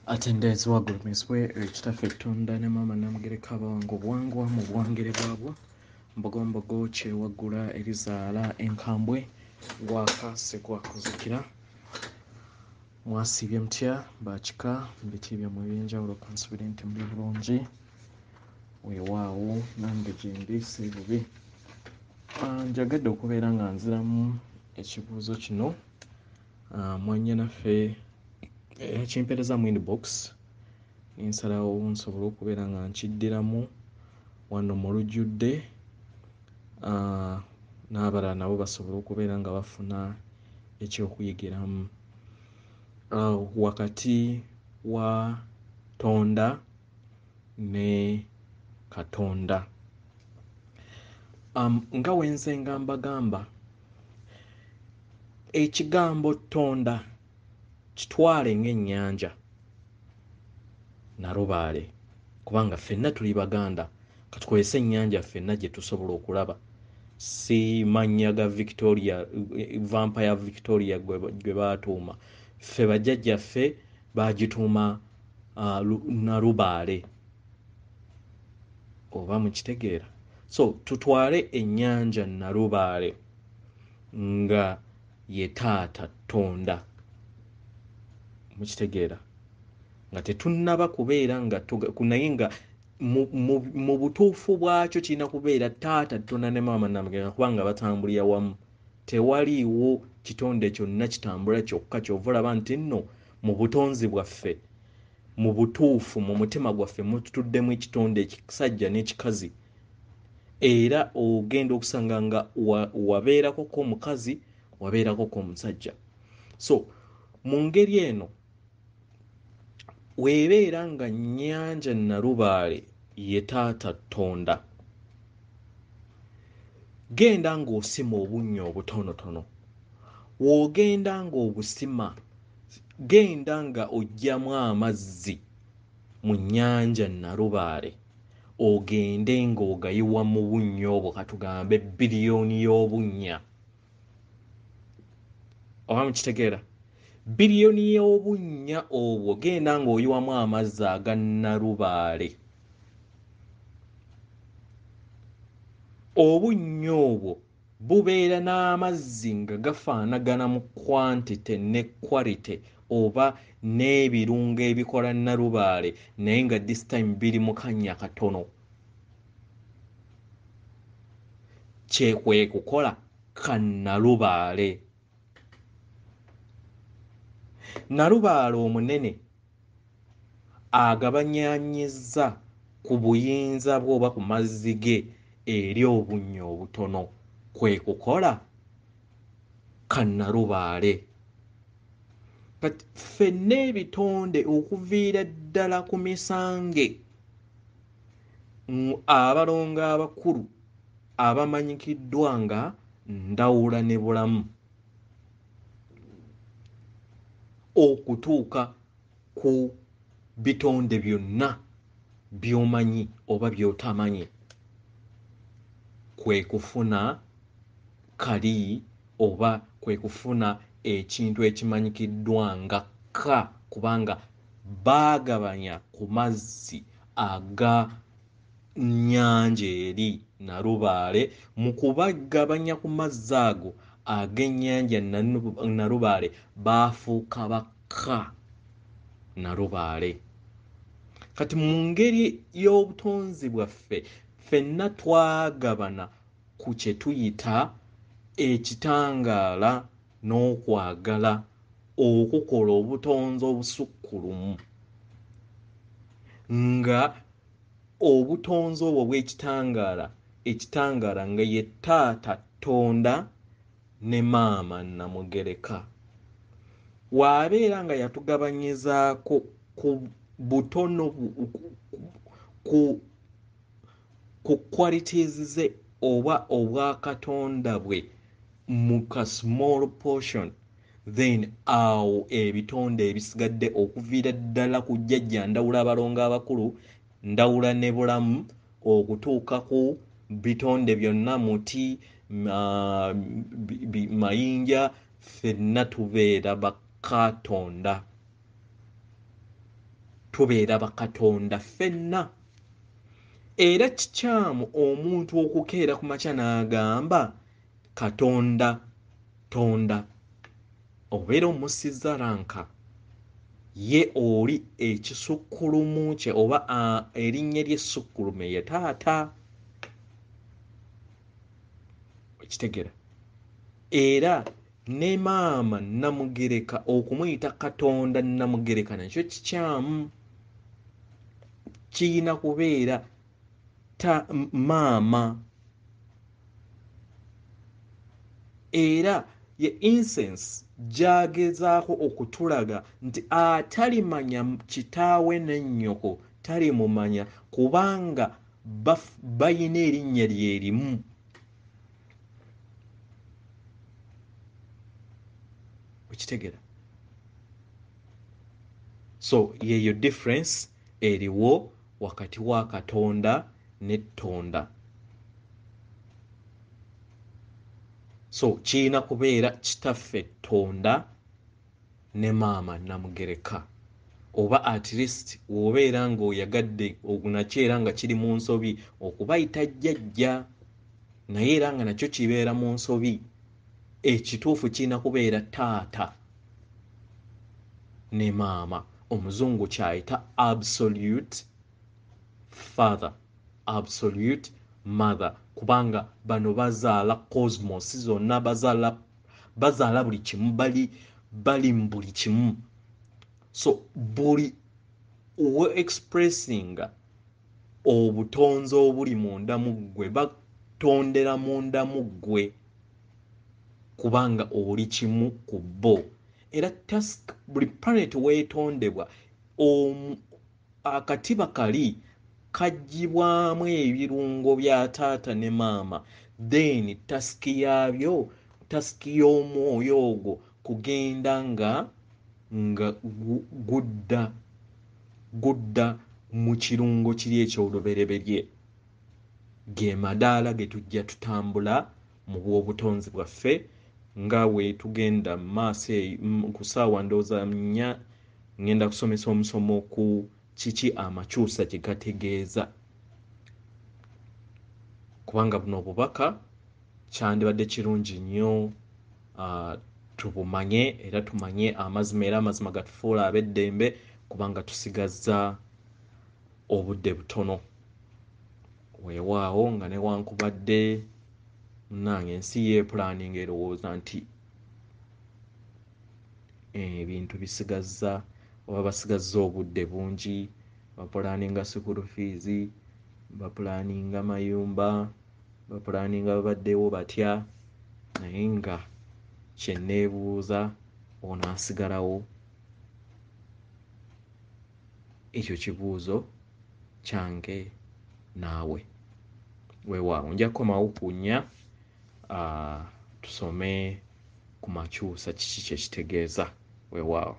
Attendance wagulumiswe ekitaffe ettonda ne maama Namugereka Bawango Bwangwa mu buwangire bwabwo Mbogombogo kyewaggula erizaala enkambwe gwaka Ssekwakozikira mwasiibye mutya bakika mbiti byammwe eby'enjawulo kansubire nti muli bulungi weewaawo nange gye ndi si bubi. Njagadde okubeera nga nziramu ekibuuzo kino mwannyinaffe kimpeereza mu inbox nsalawo nsobole okubeera nga nkiddiramu wano mu lujjudde n'abalala nabo basobole okubeera nga bafuna ekyokuyigiramu wakati wa Tonda ne Katonda. Nga wenze nga mbagamba ekigambo Tonda kitwale ng'ennyanja Nalubaale kubanga ffenna tuli Baganda katukozese ennyanja ffenna gye tusobola okulaba si mannya ga Victoria Vampire Victoria gwe baatuuma ffe bajjajjaffe baagituuma Nalubaale oba mukitegeera. So tutwale ennyanja Nalubaale nga ye taata Tonda mukitegeera nga tetunnaba kubeera nga naye nga mu butuufu bwakyo kirina kubeera taata Tonda ne maama Namugereka kubanga batambulira wamu tewaliiwo kitonde kyonna kitambula kyokka kyova olaba nti nno mu butonzi bwaffe mu butuufu mu mutima gwaffe mututuddemu ekitonde ekisajja n'ekikazi era ogenda okusanga nga wabeerako ko omukazi wabeerako ko omusajja. So mu ngeri eno weebeera nga nnyanja Nalubaale ye taata Tonda genda ng'osima obunnya obutonotono w'ogenda ng'obusima genda nga oggyamu amazzi mu nnyanja Nalubaale ogende ng'ogayiwa mu bunnya obwo katugambe biliyoni y'obunnya oba mukitegeera biliyoni y'obunnya obwo genda ng'oyiwamu amazzi aga Nalubaale obunnya obwo bubeera n'amazzi nga gafaanagana mu quantity ne quality oba n'ebirungo ebikola Nalubaale naye nga this time biri mu kannya katono kyekwe kukola ka Nalubaale. Nalubaale omunene agabanyaanyizza ku buyinza bwe oba ku mazzi ge eri obunnya obutono kwe kukola ka Nalubaale. Kati ffenna ebitonde okuviira ddala ku Misange abalongo abakulu abamanyikiddwa nga Ndawula ne Bulamu okutuuka ku bitonde byonna by'omanyi oba by'otamanyi kwe kufuna kali oba kwe kufuna ekintu ekimanyikiddwa nga ka kubanga baagabanya ku mazzi aga nnyanja eri Nalubaale mu kubagabanya ku mazzi ago ag'ennyanja Nalubaale baafuuka baka Nalubaale. Kati mu ngeri y'obutonzi bwaffe ffenna twagabana ku kye tuyita ekitangaala n'okwagala okukola obutonzi obusukkulumu nga obutonzi obwo bw'ekitangaala nga ye taata Tonda ne maama Namugereka waabeera nga yatugabanyizaako ku butono ku qualities ze oba obwakatonda bwe mu ka small portion then awo ebitonde ebisigadde okuviira ddala ku jjajja Ndawula abalongo abakulu Ndawula ne Bulamu okutuuka ku bitonde byonna Muti Mayinja ffenna tubeera bakatonda tubeera bakatonda ffenna. Era kikyamu omuntu okukeera ku makya n'agamba Katonda tonda, obeera omussizza ranka, ye oli ekisukkulumu kye oba erinnya ly'essukkulume ye taata. Ekitegera. Era ne maama Namugereka okumuyita Katonda Namugereka nakyo kikyamu. Kiyina kubeera maama. Era ye incense gy'agezaako okutulaga nti atalimanya kitaawe ne nnyoko talimumanya kubanga bayina erinnya lye limu. Okitegera? So yeyo difference eriwo wakati wa Katonda ne Tonda. So kiyina kubeera kitaffe Tonda ne maama Namugereka, oba at least w'obeera ng'oyagadde nakyo era nga kiri mu nsobi okubayita jjajja, naye era nga nakyo kibeera mu nsobi. Ekituufu kiyina kubeera taata ne maama. Omuzungu kyayita absolute father, absolute mother, kubanga bano bazaala cosmos zonna, bazaala buli kimu, bali mu buli kimu. So buli we expressinga obutonzi obuli munda mu ggwe batondera munda mu ggwe kubanga oli kimu ku bo. Era buli planet weetondebwa akatiba kali kaggyibwamu ebirungo bya taata ne maama, then tasiki yaabyo, tasiki y'omwoyo ogwo kugenda nga gudda mu kirungo kiri eky'olubereberye. Ge madaala ge tujja tutambula mu bw'obutonzi bwaffe nga we tugenda maaso ku ssaawa ndowooza 4 ngenda kusomesa omusomo ku kiki amakyusa kye gategeeza, kubanga buno obubaka kyandibadde kirungi nnyo tubumanye era tumanye amazima, era amazima gatufuula ab'eddembe kubanga tusigazza obudde butono. Weewaawo nga newankubadde nange ensi yeepulaninga erowooza nti ebintu bisigazza oba basigazza obudde bungi, bapulaninga school fees, bapulaninga mayumba, bapulaninga babaddewo batya, naye nga kye neebuuza onaasigalawo. Ekyo kibuuzo kyange naawe. Weewaawo nja kukomawo ku 4 tusome ku makyusa kiki kye kitegeeza. Weewaawo.